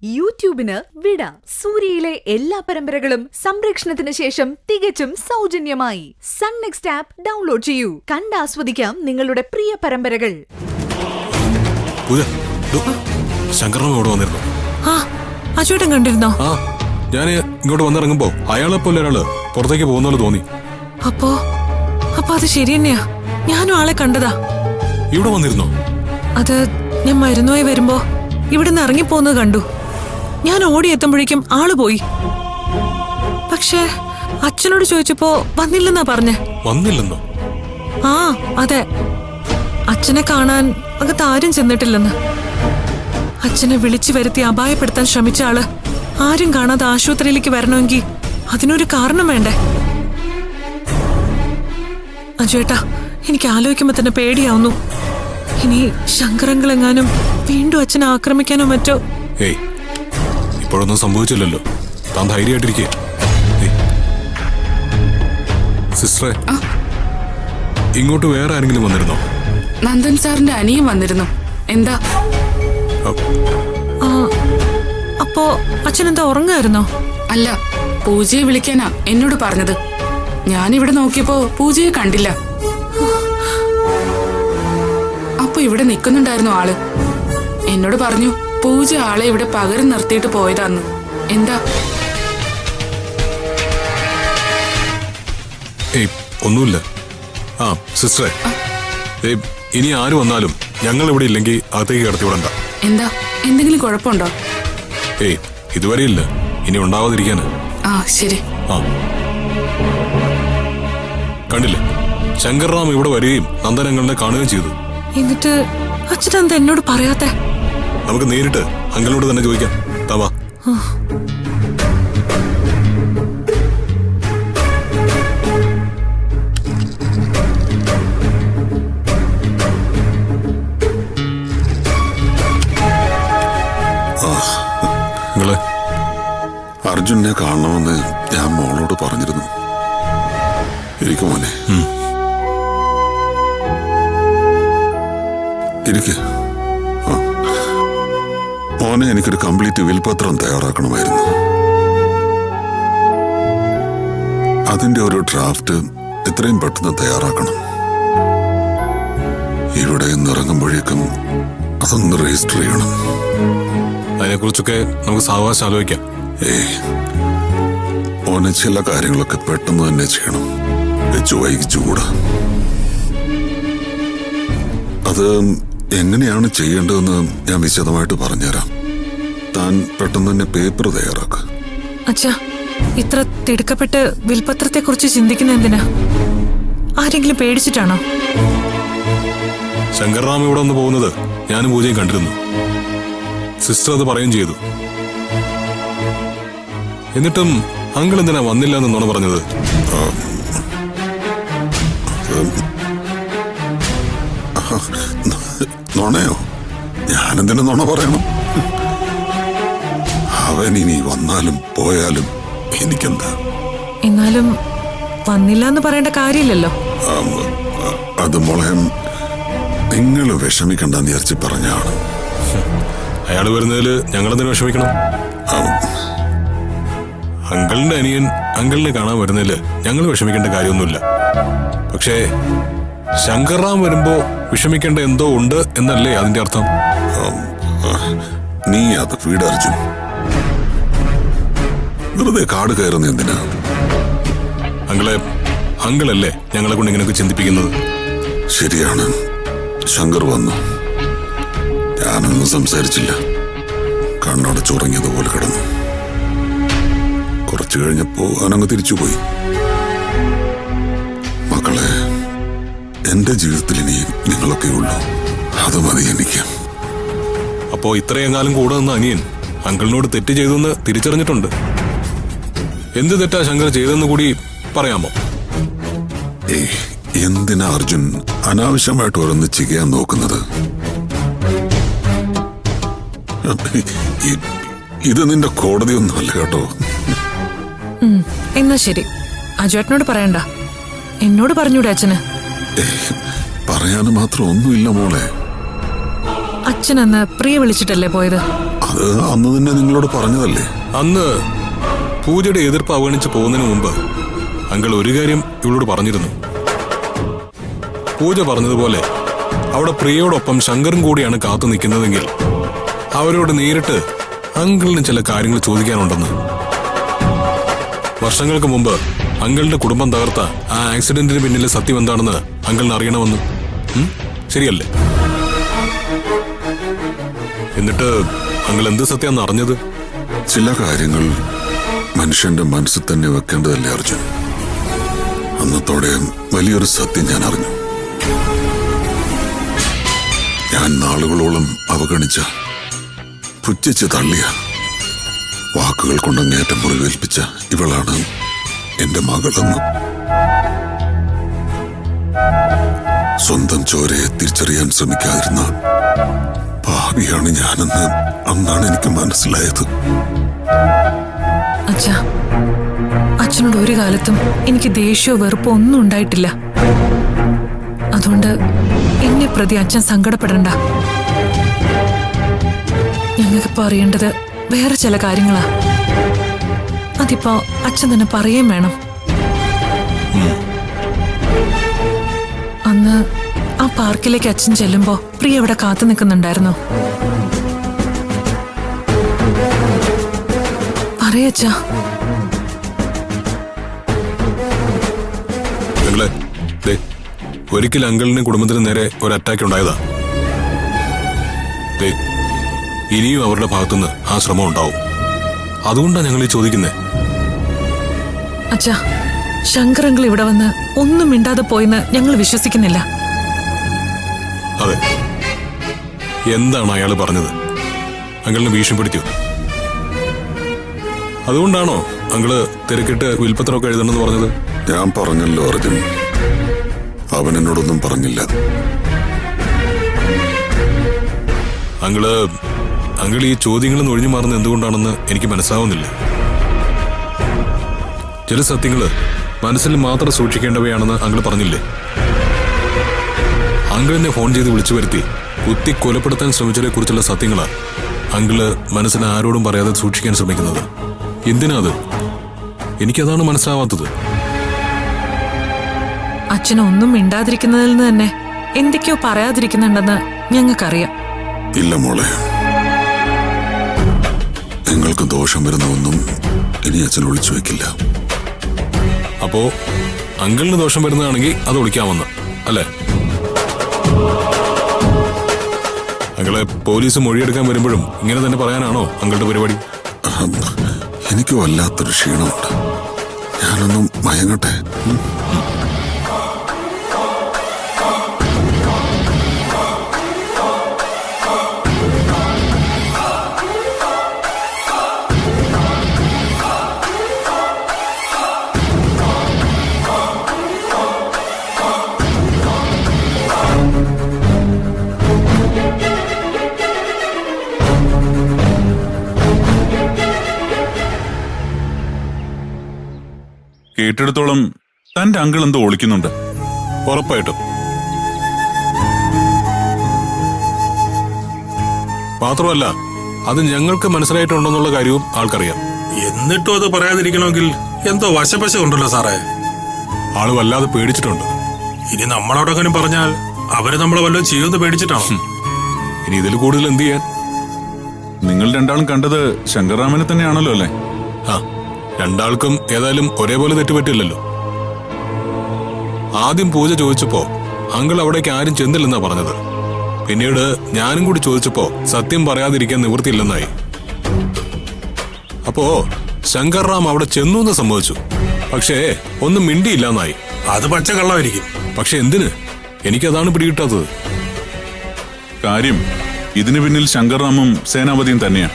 യൂട്യൂബിന് വിട. സൂര്യയിലെ എല്ലാ പരമ്പരകളും സംരക്ഷണത്തിന് ശേഷം തികച്ചും സൗജന്യമായി സൺ നെക്സ്റ്റ് ആപ്പ് ഡൗൺലോഡ് ചെയ്യൂ. കണ്ടാസ്വദിക്കാം നിങ്ങളുടെ പ്രിയ പരമ്പരകൾ. അച്ചോട്ടൻ കണ്ടിരുന്നോ? ഞാൻ ഇങ്ങോട്ട് വന്നിറങ്ങുമ്പോ അയാളെ പോലെ ഒരാള് പുറത്തേക്ക് പോകുന്ന തോന്നി. അപ്പോ അത് ശരി തന്നെയാ. ഞാനും ആളെ കണ്ടതാ. ഇവിടെ വന്നിരുന്നോ? അത് ഞാൻ മരുന്നുമായി വരുമ്പോ ഇവിടുന്ന് ഇറങ്ങിപ്പോന്നത് കണ്ടു. ഞാൻ ഓടിയെത്തുമ്പോഴേക്കും ആള് പോയി. പക്ഷേ അച്ഛനോട് ചോദിച്ചപ്പോ വന്നില്ലെന്നാ പറഞ്ഞേ. വന്നില്ലെന്നോ? അതെ. അച്ഛനെ കാണാൻ അകത്ത് ആരും ചെന്നിട്ടില്ലെന്ന്. അച്ഛനെ വിളിച്ചു വരുത്തി അപായപ്പെടുത്താൻ ശ്രമിച്ച ആള് ആരും കാണാതെ ആശുപത്രിയിലേക്ക് വരണമെങ്കിൽ അതിനൊരു കാരണം വേണ്ടേ? അജുവേട്ടാ, എനിക്ക് ആലോചിക്കുമ്പോ തന്നെ പേടിയാവുന്നു. ഇനി ശങ്കരങ്ങളെങ്ങാനും വീണ്ടും അച്ഛനെ ആക്രമിക്കാനോ മറ്റോ. ഇപ്പോഴൊന്നും സംഭവിച്ചില്ലല്ലോ. താൻ ധൈര്യമായിട്ടിരിക്കേ. സിസ്റ്ററെ, ഇങ്ങോട്ട് വേറെ ആരെങ്കിലും വന്നിരുന്നോ? നന്ദൻ സാറിന്റെ അനിയൻ വന്നിരുന്നു. എന്താ? അപ്പോ അച്ഛനെന്താ ഉറങ്ങായിരുന്നോ? അല്ല, പൂജയെ വിളിക്കാനാ എന്നോട് പറഞ്ഞത്. ഞാനിവിടെ നോക്കിയപ്പോ പൂജയെ കണ്ടില്ല. അപ്പൊ ഇവിടെ നിൽക്കുന്നുണ്ടായിരുന്നു ആള്. എന്നോട് പറഞ്ഞു പൂജ ആളെ ഇവിടെ പകരം നിർത്തിയിട്ട് പോയതാന്ന്. എന്താ? ഒന്നുമില്ല. സിസ്റ്ററെ, ഇനി ആര് വന്നാലും ഞങ്ങൾ ഇവിടെ ഇല്ലെങ്കിൽ അകത്തേക്ക് കടത്തി വിടണ്ട. എന്താ? എന്തെങ്കിലും കുഴപ്പമുണ്ടോ? ഇതുവരെ ഇല്ല. ഇനി ഉണ്ടാവാതിരിക്കാന്. ശരി. കണ്ടില്ലേ, ശങ്കർറാം ഇവിടെ വരികയും നന്ദനങ്ങളെ കാണുകയും ചെയ്തു. എന്നിട്ട് അച്ഛനെന്താ എന്നോട് പറയാത്തെ? നമുക്ക് നേരിട്ട് അങ്കിളിനോട് തന്നെ ചോദിക്കാം. താവാ. അർജുനെ കാണണമെന്ന് ഞാൻ മോളോട് പറഞ്ഞിരുന്നു. ഇരിക്കു മോനെ, ഇരിക്ക്. മോനെ, എനിക്കൊരു കംപ്ലീറ്റ് വിൽപത്രം തയ്യാറാക്കണമായിരുന്നു. അതിന്റെ ഒരു ഡ്രാഫ്റ്റ് എത്രയും പെട്ടെന്ന് തയ്യാറാക്കണം. ഇവിടെ നിന്നിറങ്ങുമ്പോഴേക്കും അതൊന്ന് രജിസ്റ്റർ ചെയ്യണം. അതിനെക്കുറിച്ചൊക്കെ നമുക്ക് സാവകാശം ആലോചിക്കാം. മോനെ, ചില കാര്യങ്ങളൊക്കെ പെട്ടെന്ന് തന്നെ ചെയ്യണം. വെച്ചു വൈകിച്ചുകൂടാ. അത് എങ്ങനെയാണ് ചെയ്യേണ്ടതെന്ന് ഞാൻ വിശദമായിട്ട് പറഞ്ഞുതരാം. താൻ പെട്ടെന്ന് തന്നെ പേപ്പർ തയ്യാറാക്കുക. അച്ഛാ, ഇത്ര തിടുക്കപ്പെട്ട് വിൽപത്രത്തെ കുറിച്ച് ചിന്തിക്കുന്ന എന്തിനാ? ആരെങ്കിലും പേടിച്ചിട്ടാണോ? ശങ്കർറാം ഇവിടെ ഒന്ന് പോകുന്നത് ഞാനും പൂജയും കണ്ടിരുന്നു. സിസ്റ്റർ അത് പറയുകയും ചെയ്തു. എന്നിട്ടും അങ്കിൾ എന്തിനാ വന്നില്ല എന്നാണ് പറഞ്ഞത്? നുണയോ? ഞാനെന്തിനു നുണ പറയണം? അവൻ ഇനി വന്നാലും പോയാലും എനിക്കെന്താ? എന്നാലും വന്നില്ല എന്ന് പറയേണ്ട കാര്യമില്ലല്ലോ. അത് മോളെ, നിങ്ങൾ വിഷമിക്കണ്ടെന്ന് വിചാരിച്ച് പറഞ്ഞാണ്. അയാൾ വരുന്നതില് ഞങ്ങളെന്തിനു വിഷമിക്കണം? അങ്കിളിന്റെ അനിയൻ അങ്കിളിനെ കാണാൻ വരുന്നതില് ഞങ്ങൾ വിഷമിക്കേണ്ട കാര്യമൊന്നുമില്ല. പക്ഷേ ശങ്കർറാം വരുമ്പോ വിഷമിക്കേണ്ട എന്തോ ഉണ്ട് എന്നല്ലേ അതിന്റെ അർത്ഥം? നീ അത് വീട് അർജുൻ. വെറുതെ കാട് കയറുന്ന എന്തിനാ? അങ്കിളല്ലേ ഞങ്ങളെ കൊണ്ട് ഇങ്ങനെയൊക്കെ ചിന്തിപ്പിക്കുന്നത്. ശരിയാണ്. ശങ്കർ വന്നു. ഞാനൊന്നും സംസാരിച്ചില്ല. കണ്ണടച്ചുറങ്ങിയതുപോലെ കിടന്നു. കുറച്ചു കഴിഞ്ഞപ്പോ അവനങ്ങ് തിരിച്ചുപോയി. മക്കളെ, എന്റെ ജീവിതത്തിൽ ഇനി നിങ്ങളൊക്കെ ഉള്ളൂ. അത് മതി എനിക്ക്. അപ്പോ ഇത്രയെങ്ങാലും കൂടെ നിന്ന് അനിയൻ അങ്കിളിനോട് തെറ്റ് ചെയ്തെന്ന് തിരിച്ചറിഞ്ഞിട്ടുണ്ട്. എന്ത് തെറ്റാ ശങ്കർ ചെയ്തെന്ന് കൂടി പറയാമോ? എന്തിനാ അർജുൻ അനാവശ്യമായിട്ട് ഓരോന്ന് ചെയ്യാൻ നോക്കുന്നത്? ഇത് നിന്റെ കോടതിയൊന്നുമല്ല കേട്ടോ. എന്നാ ശരി, അജുവേട്ടനോട് പറയണ്ട. എന്നോട് പറഞ്ഞൂടെ അച്ഛന്? പറയാനും മാത്രം ഒന്നുമില്ല മോളെ. അച്ഛനെന്ന് പ്രിയ വിളിച്ചിട്ടല്ലേ പോയത്? അത് അന്ന് തന്നെ നിങ്ങളോട് പറഞ്ഞതല്ലേ. അന്ന് പൂജയുടെ എതിർപ്പ് അവഗണിച്ച് പോകുന്നതിന് മുമ്പ് അങ്കിൾ ഒരു കാര്യം ഇവളോട് പറഞ്ഞിരുന്നു. പൂജ പറഞ്ഞതുപോലെ അവിടെ പ്രിയയോടൊപ്പം ശങ്കറും കൂടിയാണ് കാത്തു നിൽക്കുന്നതെങ്കിൽ അവരോട് നേരിട്ട് അങ്കിളിന് ചില കാര്യങ്ങൾ ചോദിക്കാനുണ്ടെന്ന്. വർഷങ്ങൾക്ക് മുമ്പ് അങ്കിളിന്റെ കുടുംബം തകർത്ത ആ ആക്സിഡന്റിന് പിന്നിലെ സത്യം എന്താണെന്ന് അങ്കിളിന് അറിയണമെന്ന്. ശരിയല്ലേ? എന്നിട്ട് അങ്കിൾ എന്ത് സത്യമാണെന്ന് അറിഞ്ഞത്? ചില കാര്യങ്ങൾ മനുഷ്യന്റെ മനസ്സിൽ തന്നെ വെക്കേണ്ടതല്ലേ അർജുൻ. അന്നത്തോടെ വലിയൊരു സത്യം ഞാൻ അറിഞ്ഞു. ഞാൻ നാളുകളോളം അവഗണിച്ച, പുച്ഛിച്ച് തള്ളിയ, വാക്കുകൾ കൊണ്ടങ്ങേറ്റം മുറിവേൽപ്പിച്ച ഇവളാണ് എന്റെ മകളെന്ന്. സ്വന്തം ചോരയെ തിരിച്ചറിയാൻ ശ്രമിക്കാതിരുന്ന പാപിയാണ് ഞാനെന്ന് അന്നാണ് എനിക്ക് മനസ്സിലായത്. അച്ഛാ, അച്ഛനോട് ഒരു കാലത്തും എനിക്ക് ദേഷ്യമോ വെറുപ്പോ ഒന്നും ഉണ്ടായിട്ടില്ല. അതുകൊണ്ട് എന്നെ പ്രതി അച്ഛൻ സങ്കടപ്പെടണ്ട. ഞങ്ങൾക്കിപ്പോ അറിയേണ്ടത് വേറെ ചില കാര്യങ്ങളാ. അതിപ്പോ അച്ഛൻ തന്നെ പറയുകയും വേണം. അന്ന് ആ പാർക്കിലേക്ക് അച്ഛൻ ചെല്ലുമ്പോ പ്രിയ അവിടെ കാത്തു നിൽക്കുന്നുണ്ടായിരുന്നു. പറയച്ചാ. ഒരിക്കൽ അങ്കിളിനും കുടുംബത്തിന് നേരെ ഒരു അറ്റാക്ക് ഉണ്ടായതാ. ഇനിയും അവരുടെ ഭാഗത്തുനിന്ന് ആ ശ്രമം ഉണ്ടാവും. അതുകൊണ്ടാണ് ഞങ്ങൾ ഈ ചോദിക്കുന്നേ. അച്ഛാ, ശങ്കരങ്ങൾ ഇവിടെ വന്ന് ഒന്നും മിണ്ടാതെ പോയെന്ന് ഞങ്ങൾ വിശ്വസിക്കുന്നില്ല. അതെ, എന്താണ് അയാൾ പറഞ്ഞത്? അങ്കിളിനെ ഭീഷണിപ്പെടുത്തിയോ? അതുകൊണ്ടാണോ അങ്കിള് തിരക്കിട്ട് വിൽപ്പത്രമൊക്കെ എഴുതണമെന്ന് പറഞ്ഞത്? ഞാൻ പറഞ്ഞല്ലോ അർജുൻ, അവൻ എന്നോടൊന്നും പറഞ്ഞില്ല. അങ്കിൾ ഈ ചോദ്യങ്ങളിൽ നിന്ന് ഒഴിഞ്ഞു മാറുന്നത് എന്തുകൊണ്ടാണെന്ന് എനിക്ക് മനസ്സിലാവുന്നില്ല. ചില സത്യങ്ങള് മനസ്സിൽ മാത്രം സൂക്ഷിക്കേണ്ടവയാണെന്ന് അങ്കിൾ പറഞ്ഞില്ലേ? അങ്കിളിനെ ഫോൺ ചെയ്ത് വിളിച്ചു വരുത്തി കുത്തി കൊലപ്പെടുത്താൻ ശ്രമിച്ചതിനെ കുറിച്ചുള്ള സത്യങ്ങളാ അങ്കിള് മനസ്സിന് ആരോടും പറയാതെ സൂക്ഷിക്കാൻ ശ്രമിക്കുന്നത്. എന്തിനാ അത്? എനിക്കതാണ് മനസ്സിലാവാത്തത്. അച്ഛനൊന്നും മിണ്ടാതിരിക്കുന്നതിൽ നിന്ന് തന്നെ എന്തൊക്കെയോ പറയാതിരിക്കുന്നുണ്ടെന്ന് ഞങ്ങൾക്കറിയാം. ഇല്ല മോളെ, നിങ്ങൾക്ക് ദോഷം വരുന്ന ഒന്നും ഇനി അച്ഛൻ ഒളിച്ചു വെക്കില്ല. അപ്പോ അങ്കിളിന് ദോഷം വരുന്നതാണെങ്കിൽ അത് ഒളിക്കാമെന്ന് അല്ലേ? അങ്കിളെ പോലീസ് മൊഴിയെടുക്കാൻ വരുമ്പോഴും ഇങ്ങനെ തന്നെ പറയാനാണോ അങ്കിളുടെ പരിപാടി? എനിക്ക് വല്ലാത്തൊരു ക്ഷീണമുണ്ട്. ഞാനൊന്നും മയങ്ങട്ടെ. കേട്ടിടത്തോളം തന്റെ അങ്കിൾ എന്തോ ഒളിക്കുന്നുണ്ട്. ഉറപ്പായിട്ടും. മാത്രമല്ല അത് ഞങ്ങൾക്ക് മനസ്സിലായിട്ടുണ്ടെന്നുള്ള കാര്യവും ആൾക്കറിയാം. എന്നിട്ടും അത് പറയാതിരിക്കണമെങ്കിൽ എന്തോ വശപശ ഉണ്ടല്ലോ സാറേ. ആള് വല്ലാതെ പേടിച്ചിട്ടുണ്ട്. ഇനി നമ്മളോടെങ്കിലും പറഞ്ഞാൽ അവര് നമ്മളെ വല്ലതും ചെയ്യുമെന്ന് പേടിച്ചിട്ടാണോ? ഇനി ഇതിൽ കൂടുതൽ എന്ത് ചെയ്യാൻ? നിങ്ങൾ രണ്ടാളും കണ്ടത് ശങ്കർറാമനെ തന്നെയാണല്ലോ അല്ലേ? ആ, രണ്ടാൾക്കും ഏതായാലും ഒരേപോലെ തെറ്റുപറ്റില്ലല്ലോ. ആദ്യം പൂജ ചോദിച്ചപ്പോ അങ്കിൾ അവിടേക്ക് ആരും ചെന്നില്ലെന്നാ പറഞ്ഞത്. പിന്നീട് ഞാനും കൂടി ചോദിച്ചപ്പോ സത്യം പറയാതിരിക്കാൻ നിവൃത്തിയില്ലെന്നായി. അപ്പോ ശങ്കർറാം അവിടെ ചെന്നു എന്ന് സംഭവിച്ചു. പക്ഷേ ഒന്നും മിണ്ടിയില്ലെന്നായി. അത് പച്ച കള്ളമായിരിക്കും. പക്ഷെ എന്തിന്? എനിക്കതാണ് പിടികിട്ടാത്തത്. കാര്യം ഇതിനു പിന്നിൽ ശങ്കർറാമും സേനാപതിയും തന്നെയാ.